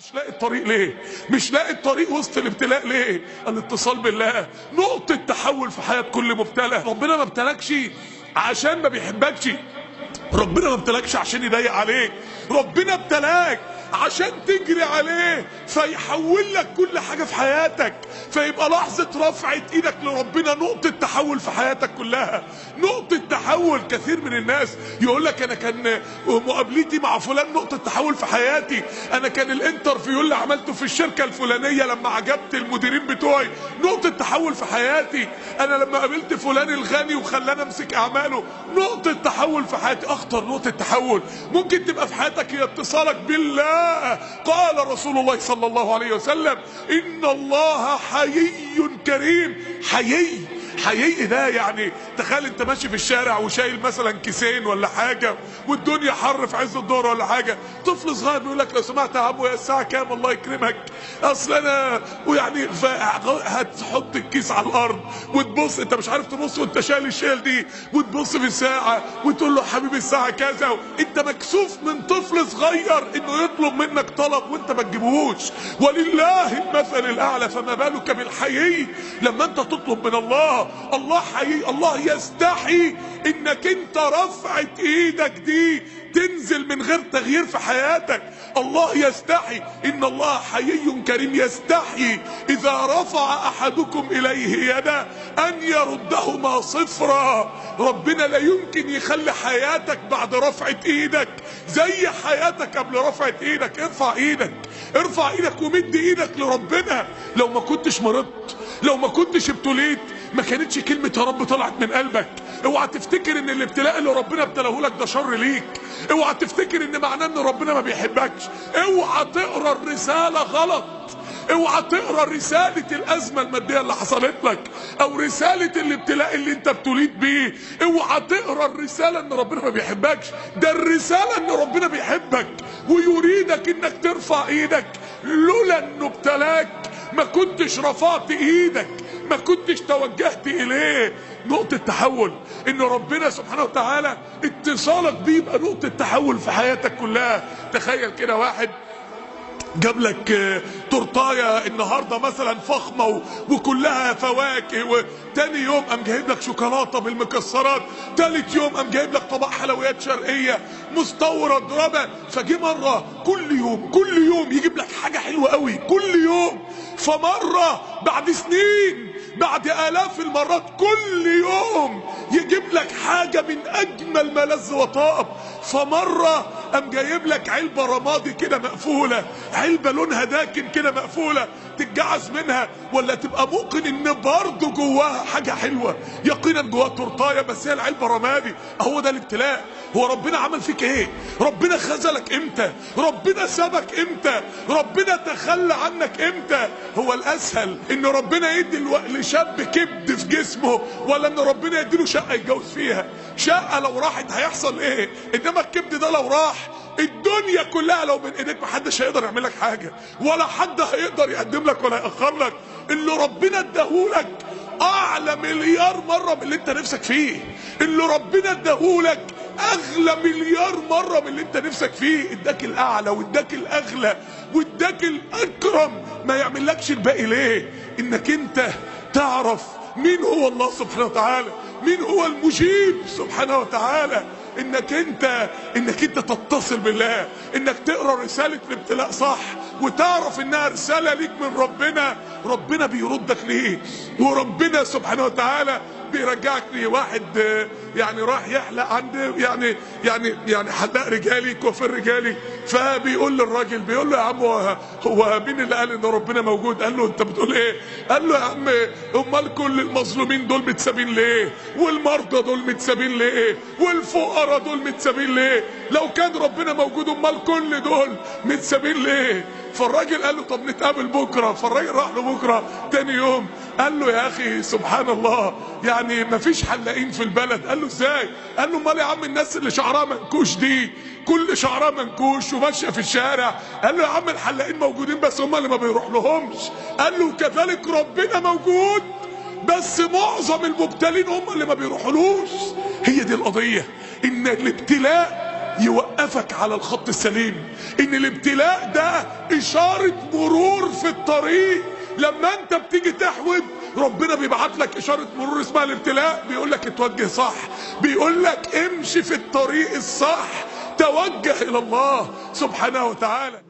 مش لاقي الطريق ليه؟ مش لاقي الطريق وسط الابتلاء ليه؟ الاتصال بالله نقطة تحول في حياة كل مبتلى. ربنا ما ابتلاكش عشان ما بيحبكش، ربنا ما ابتلاكش عشان يضيق عليك، ربنا ابتلاك عشان تجري عليه فيحول لك كل حاجة في حياتك، فيبقى لحظة رفعة ايدك لربنا نقطة تحول في حياتك كلها، نقطة تحول. كثير من الناس يقول لك انا كان مقابلتي مع فلان نقطة تحول في حياتي، انا كان الانترفيو اللي عملته في الشركة الفلانية لما عجبت المديرين بتوعي نقطة تحول في حياتي، انا لما قابلت فلان الغني وخلاني امسك اعماله نقطة تحول في حياتي. اخطر نقطة تحول ممكن تبقى في حياتك هي اتصالك بالله. قال رسول الله صلى الله عليه وسلم ان الله حيي كريم. حيي ده يعني تخيل انت ماشي في الشارع وشايل مثلا كيسين ولا حاجه والدنيا حر في عز الظهر ولا حاجه، طفل صغير بيقول لك لو سمحت يا عمو يا الساعه كام الله يكرمك، اصل انا ويعني هتحط الكيس على الارض وتبص انت مش عارف تبص وانت شايل الشيل دي وتبص في الساعه وتقول له حبيبي الساعه كذا، انت مكسوف من طفل صغير انه يطلب منك طلب وانت ما تجيبهوش. ولله المثل الاعلى، فما بالك بالحيي لما انت تطلب من الله. الله حيي، الله يستحي انك انت رفعت ايدك دي تنزل من غير تغيير في حياتك. الله يستحي، ان الله حيي كريم يستحي اذا رفع احدكم اليه يده ان يردهما صفرا. ربنا لا يمكن يخلي حياتك بعد رفعة ايدك زي حياتك قبل رفعة ايدك. ارفع ايدك ومد ايدك لربنا. لو ما كنتش مرضت، لو ما كنتش ابتليت، ما كانتش كلمة يا رب طلعت من قلبك. اوعى تفتكر ان الابتلاء اللي ربنا ابتلاه لك ده شر ليك، اوعى تفتكر ان معناه ان ربنا ما بيحبكش، اوعى تقرا الرسالة غلط، اوعى تقرا رسالة الازمة المادية اللي حصلت لك او رسالة الابتلاء اللي انت ابتليت بيه، اوعى تقرا الرسالة ان ربنا ما بيحبكش، ده الرسالة ان ربنا بيحبك ويريدك انك ترفع ايدك. لولا انه ابتلاك ما كنتش رفعت ايدك، ما كنتش توجهت اليه. نقطة تحول ان ربنا سبحانه وتعالى اتصالك بيه يبقى نقطة تحول في حياتك كلها. تخيل كده واحد جاب لك تورتايه النهارده مثلا فخمه وكلها فواكه، وتاني يوم قام جايب لك شوكولاته بالمكسرات، تالت يوم قام جايب لك طبق حلويات شرقيه مستورد ربع، فجه مره كل يوم يجيب لك حاجه حلوه قوي كل يوم، فمره بعد سنين بعد آلاف المرات كل يوم يجيب لك حاجة من أجمل ما لذ وطاب، فمرة قام جايب لك علبة رمادي كده مقفولة، علبة لونها داكن كده مقفولة تتجعز منها ولا تبقى موقن ان برضه جواها حاجة حلوة، يقينا جواها تورتاية بس هي العلبة رمادي. اهو ده الابتلاء. هو ربنا عمل فيك ايه؟ ربنا خذلك امتى؟ ربنا سابك امتى؟ ربنا تخلى عنك امتى؟ هو الاسهل ان ربنا يدي لشاب كبد في جسمه ولا ان ربنا يديله شقة يتجوز فيها؟ شقة لو راحت هيحصل ايه؟ انما الكبد ده لو راح الدنيا كلها لو من ايديك محدش هيقدر يعمل لك حاجة ولا حد هيقدر يقدم لك ولا يأخر لك. اللي ربنا اداهولك اعلى مليار مرة من اللي انت نفسك فيه، اللي ربنا اداهولك اغلى مليار مرة من اللي انت نفسك فيه، اداك الاعلى واداك الاغلى واداك الاكرم. ما يعملكش الباقي ليه؟ انك انت تعرف مين هو الله سبحانه وتعالى، مين هو المجيب سبحانه وتعالى، انك انت تتصل بالله، انك تقرا رسالة الابتلاء صح وتعرف انها رسالة ليك من ربنا. ربنا بيردك ليه وربنا سبحانه وتعالى بيرجعك ليه. واحد يعني راح يحلق عند يعني حلاق رجالي كوافير رجالي، فبيقول للراجل بيقول له يا عم هو مين اللي قال ان ربنا موجود؟ قال له انت بتقول ايه؟ قال له يا عم امال كل المظلومين دول متسابين ليه؟ والمرضى دول متسابين ليه؟ والفقراء دول متسابين ليه؟ لو كان ربنا موجود امال كل دول متسابين ليه؟ فالراجل قال له طب نتقابل بكره. فالراجل راح له بكره تاني يوم قال له يا اخي سبحان الله يعني مفيش حلاقين في البلد. قال له ازاي؟ قال له امال يا عم الناس اللي شعرها منكوش دي كل شعرها منكوش وماشيه في الشارع. قال له يا عم الحلاقين موجودين بس هم اللي ما بيروح لهمش. قال له كذلك ربنا موجود بس معظم المبتلين هم اللي ما بيروحولوش. هي دي القضيه، ان الابتلاء يوقفك على الخط السليم، ان الابتلاء ده اشارة مرور في الطريق. لما انت بتيجي تحود ربنا بيبعت لك اشارة مرور اسمها الابتلاء، بيقول لك اتوجه صح، بيقول لك امشي في الطريق الصح، توجه الى الله سبحانه وتعالى.